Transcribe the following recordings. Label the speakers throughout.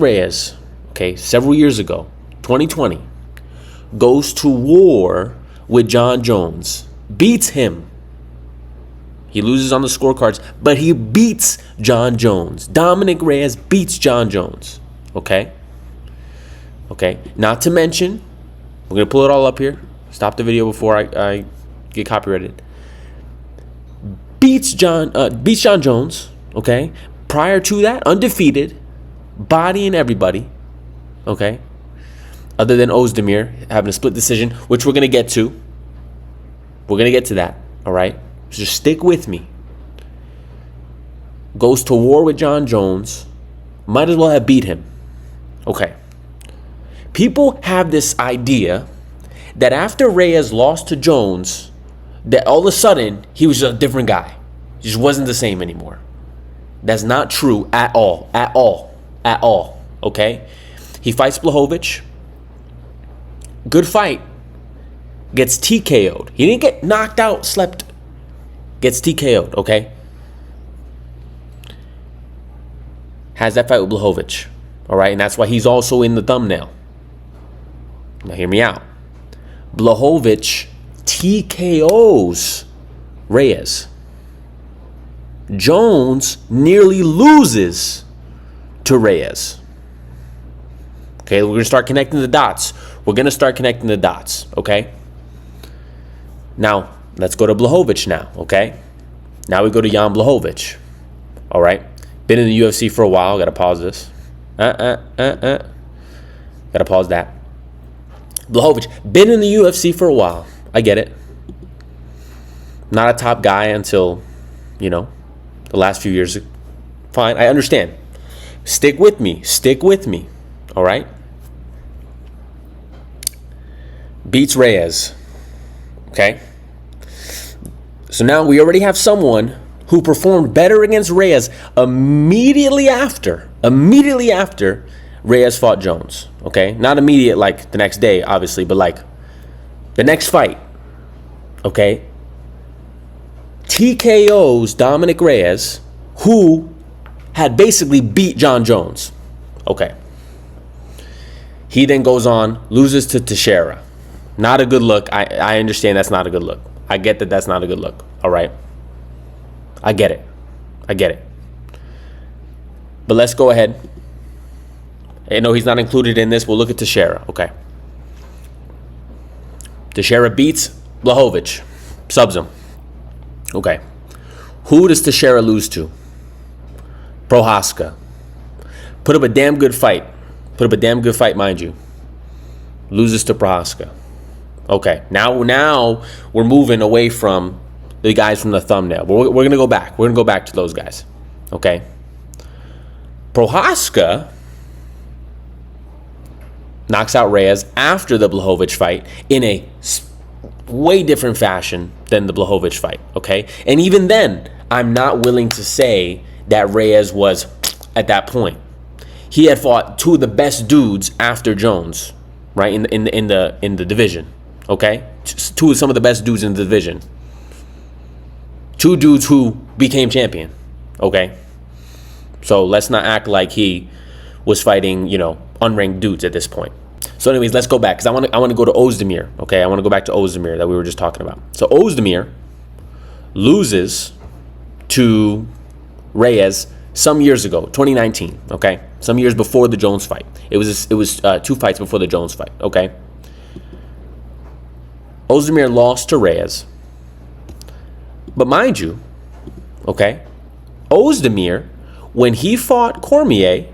Speaker 1: Reyes, okay, several years ago, 2020, goes to war with Jon Jones, beats him. He loses on the scorecards, but he beats Jon Jones. Dominick Reyes beats Jon Jones. Okay? Okay. Not to mention, we're going to pull it all up here. Stop the video before I get copyrighted. Beats Jon Jones. Okay? Prior to that, undefeated, bodying everybody. Okay? Other than Oezdemir having a split decision, which we're going to get to. We're going to get to that. All right? Just stick with me. Goes to war with Jon Jones. Might as well have beat him. Okay. People have this idea that after Reyes lost to Jones, that all of a sudden he was a different guy. He just wasn't the same anymore. That's not true at all. At all. At all. Okay? He fights Blachowicz. Good fight. Gets TKO'd. He didn't get knocked out, slept. Gets TKO'd, okay? Has that fight with Blachowicz, all right? And that's why he's also in the thumbnail. Now hear me out. Blachowicz TKOs Reyes. Jones nearly loses to Reyes. Okay, we're going to start connecting the dots. We're going to start connecting the dots, okay? Now, let's go to Blachowicz now, okay? Now we go to Jan Blachowicz, all right? Been in the UFC for a while. Got to pause this. Got to pause that. Blachowicz, been in the UFC for a while. I get it. Not a top guy until, the last few years. Fine, I understand. Stick with me. Stick with me, all right? Beats Reyes, okay? So now we already have someone who performed better against Reyes immediately after Reyes fought Jones. Okay? Not immediate like the next day, obviously, but like the next fight. Okay? TKOs Dominick Reyes, who had basically beat Jon Jones. Okay. He then goes on, loses to Teixeira. Not a good look. I understand that's not a good look. I get that that's not a good look. All right? I get it. But let's go ahead. I know he's not included in this. We'll look at Teixeira. Okay. Teixeira beats Blachowicz. Subs him. Okay. Who does Teixeira lose to? Prochazka. Put up a damn good fight. Mind you. Loses to Prochazka. Okay, now we're moving away from the guys from the thumbnail. We're going to go back. We're going to go back to those guys. Okay? Prochazka knocks out Reyes after the Blachowicz fight in a way different fashion than the Blachowicz fight. Okay? And even then, I'm not willing to say that Reyes was at that point. He had fought two of the best dudes after Jones, right, in the division. Okay? Two of some of the best dudes in the division. Two dudes who became champion. Okay? So let's not act like he was fighting, unranked dudes at this point. So anyways, let's go back because I want to go to Oezdemir. Okay? I want to go back to Oezdemir that we were just talking about. So Oezdemir loses to Reyes some years ago, 2019, okay? Some years before the Jones fight. It was two fights before the Jones fight, okay? Oezdemir lost to Reyes. But mind you, okay, Oezdemir, when he fought Cormier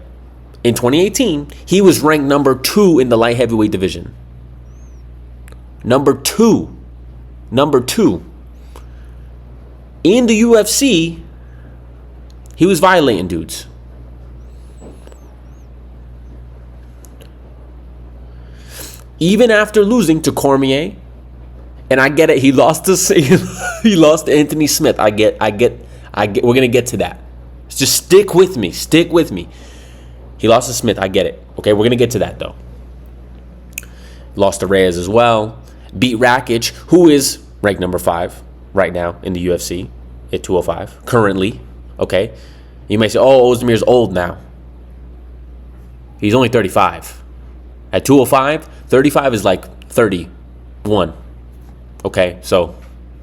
Speaker 1: in 2018, he was ranked number 2 in the light heavyweight division. Number 2. In the UFC, he was violating dudes. Even after losing to Cormier, and I get it, he lost to Anthony Smith. I get. We're gonna get to that. Just stick with me. He lost to Smith. I get it. Okay, we're gonna get to that though. Lost to Reyes as well. Beat Rakic, who is ranked number 5 right now in the UFC at 205 currently. Okay, you may say, "Oh, Oezdemir's old now." He's only 35. At 205, 35 is like 31. Okay, so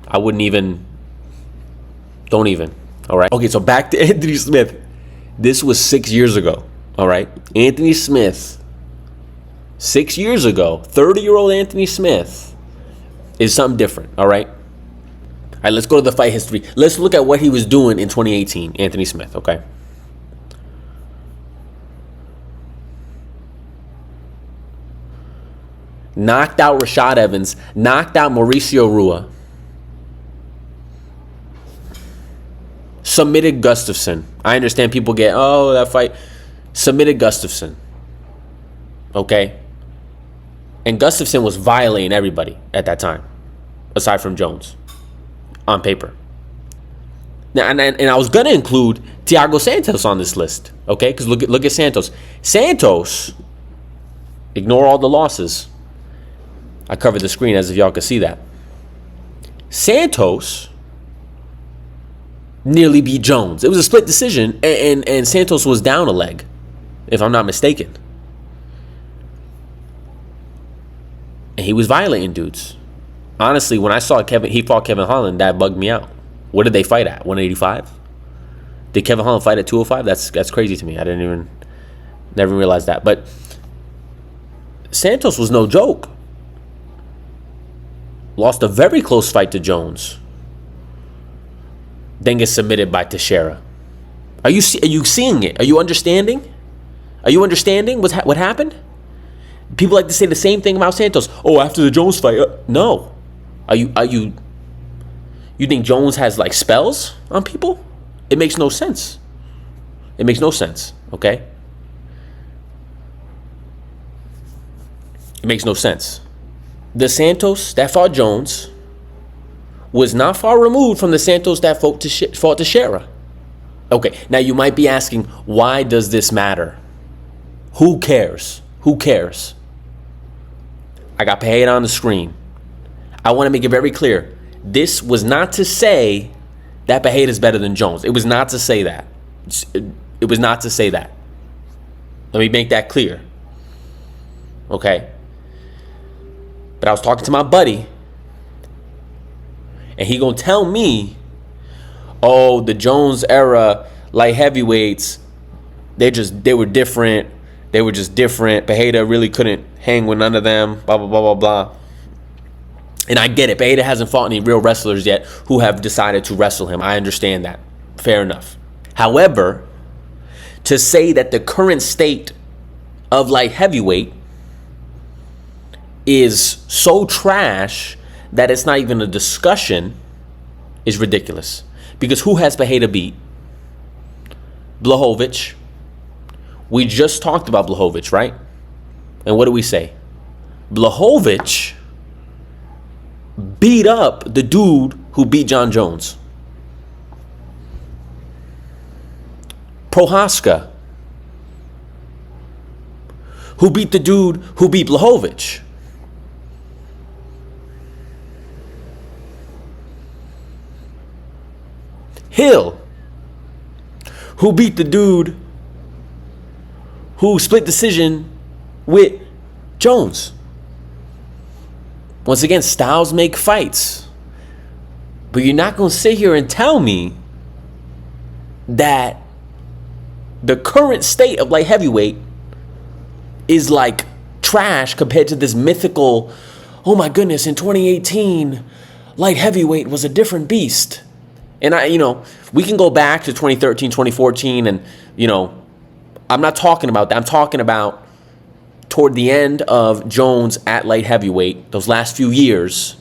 Speaker 1: I wouldn't even, don't even, all right? Okay, so back to Anthony Smith. This was 6 years ago, all right? Anthony Smith, 6 years ago, 30-year-old Anthony Smith is something different, all right? All right, let's go to the fight history. Let's look at what he was doing in 2018, Anthony Smith, okay? Knocked out Rashad Evans, knocked out Mauricio Rua, submitted Gustafsson. I understand people get, oh, that fight. Submitted Gustafsson. Okay? And Gustafsson was violating everybody at that time, aside from Jones, on paper. Now, and I was going to include Thiago Santos on this list, okay? Because look at Santos. Santos, ignore all the losses. I covered the screen as if y'all could see that. Santos nearly beat Jones. It was a split decision, and Santos was down a leg, if I'm not mistaken. And he was violating dudes. Honestly, when I saw he fought Kevin Holland, that bugged me out. What did they fight at? 185? Did Kevin Holland fight at 205? That's crazy to me. I never realized that. But Santos was no joke. Lost a very close fight to Jones. Then gets submitted by Teixeira. Are you seeing it? Are you understanding? Are you understanding what happened? People like to say the same thing about Santos. Oh, after the Jones fight, no. You think Jones has like spells on people? It makes no sense. It makes no sense. Okay. It makes no sense. The Santos that fought Jones was not far removed from the Santos that fought Teixeira. Okay, now you might be asking, why does this matter? Who cares? Who cares? I got Pereira on the screen. I want to make it very clear. This was not to say that Pereira is better than Jones. It was not to say that. It was not to say that. Let me make that clear. Okay? But I was talking to my buddy, and he gonna tell me, oh, the Jones era light heavyweights, they were different. They were just different. Pereira really couldn't hang with none of them. Blah blah blah blah blah. And I get it. Pereira hasn't fought any real wrestlers yet who have decided to wrestle him. I understand that. Fair enough. However, to say that the current state of light heavyweight is so trash that it's not even a discussion is ridiculous. Because who has Pereira beat? Blachowicz. We just talked about Blachowicz, right? And what do we say? Blachowicz beat up the dude who beat Jon Jones. Prohaska, who beat the dude who beat Blachowicz. Hill, who beat the dude who split decision with Jones. Once again, styles make fights. But you're not going to sit here and tell me that the current state of light heavyweight is like trash compared to this mythical, oh my goodness, in 2018, light heavyweight was a different beast. And we can go back to 2013, 2014, and, I'm not talking about that. I'm talking about toward the end of Jones at light heavyweight, those last few years,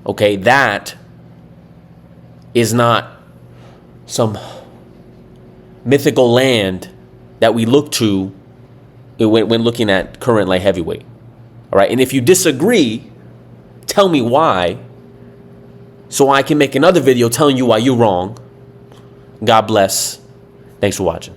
Speaker 1: okay, that is not some mythical land that we look to when looking at current light heavyweight. All right, and if you disagree, tell me why, so I can make another video telling you why you're wrong. God bless. Thanks for watching.